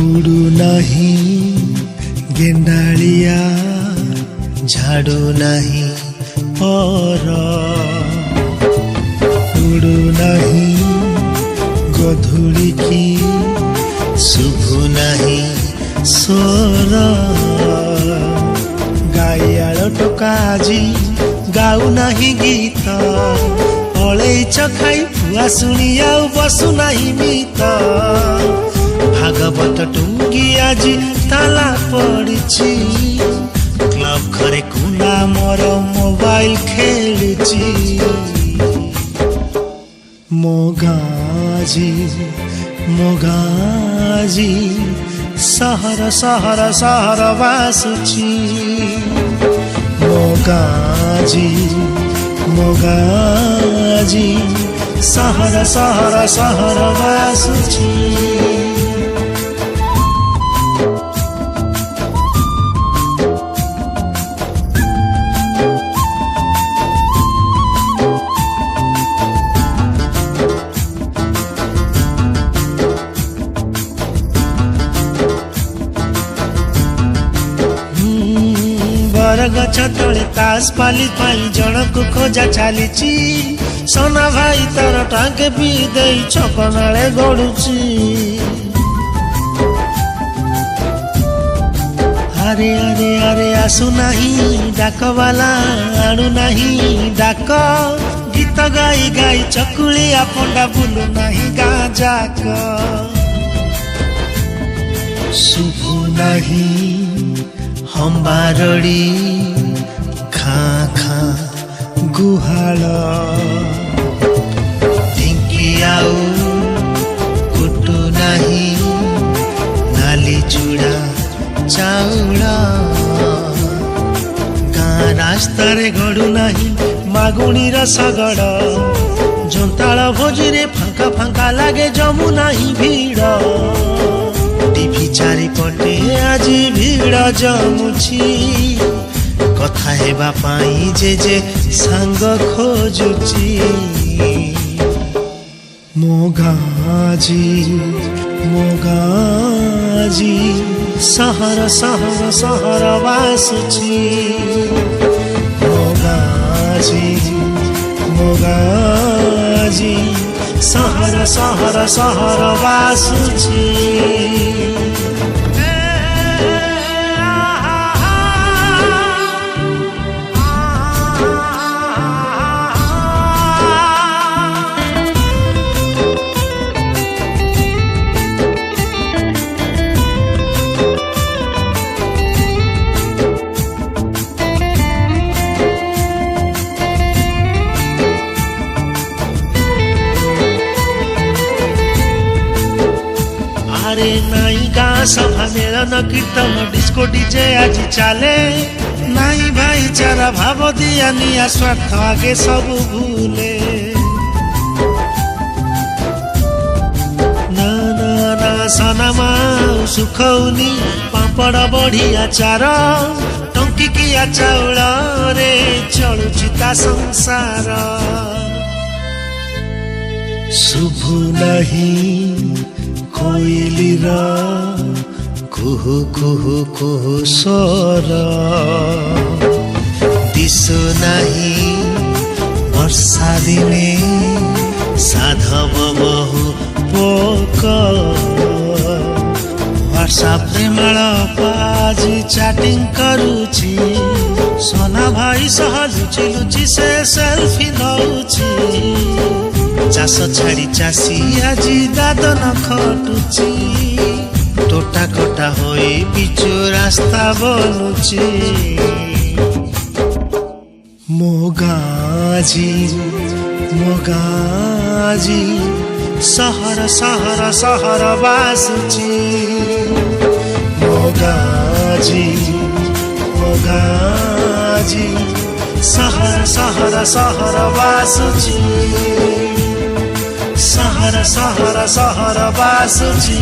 उड़ू नहीं गेंडालिया झाड़ू नहीं पर उड़ू नहीं गधूली की शुभु नहीं स्वर गाइयाल टोका जी गाऊ नहीं गीत अलैच खाई फुआ शुणी आउ बसु नहीं मित भागवत टुंगी आज ताला पड़ी क्लब घरे कुना मोर मोबाइल खेलुची मोगाजी मोगाजी सहर सहर सहर बासुची मोगाजी मोगाजी सहर सहर सहर बासुची गछ तले तास पाली पाई जनक खोजा चली सोना भाई तार टांके पी दे छकनाले गड़ुची अरे अरे अरे आसु नहीं डाक वाला आणु नहीं डाक गीत गाई गाई चकुलिया पंडा बुलु नहीं गाँ जाक शुभु नहीं हम्बारड़ी खाँ खाँ गुहाल ढिंकी आउ कुटु नहीं नाली चूड़ा चाउल गाँ रास्ता रे गड़ू नहीं मागुणी रसगड़ जोंताल भोजी रे फांका फांका लागे जमु नहीं भीड़ टीवी चारिपटे आज भीड़ जमुची कथा हेबा पाई जे सांग खोजुची मोगाजी मोगाजी सहर सहर सहर बासुची मोगाजी मोगाजी सहर सहर सहर बासुची अरे नाई गाँ सभा मेलन कीर्तन डिस्को डीजे आज चले नाई भाईचारा भाव दिया निया स्वार्थ आगे सब भूले ना ना ना सनमा सुखौनी पापड़ बढ़िया चार टंकिकिया चाउल रे चलुची ता संसार शुभु नहीं कोइलीर कुहु कुहु कुहु स्वर दिशु नहीं वर्षा दिने साधव बहु पोक व्हाट्सएप रे माल पाजी चैटिंग करुची सोना भाई सह लुची लुची से सेल्फी नौची चाष छाड़ी चाषी आजी दादन खटुची टोटा कटा होई पिचु रास्ता बनुची मोगाजी मोगाजी सहर सहर सहर बासुची मोगाजी मोगाजी सहर सहर सहर बासुची सहर सहर सहर बासुची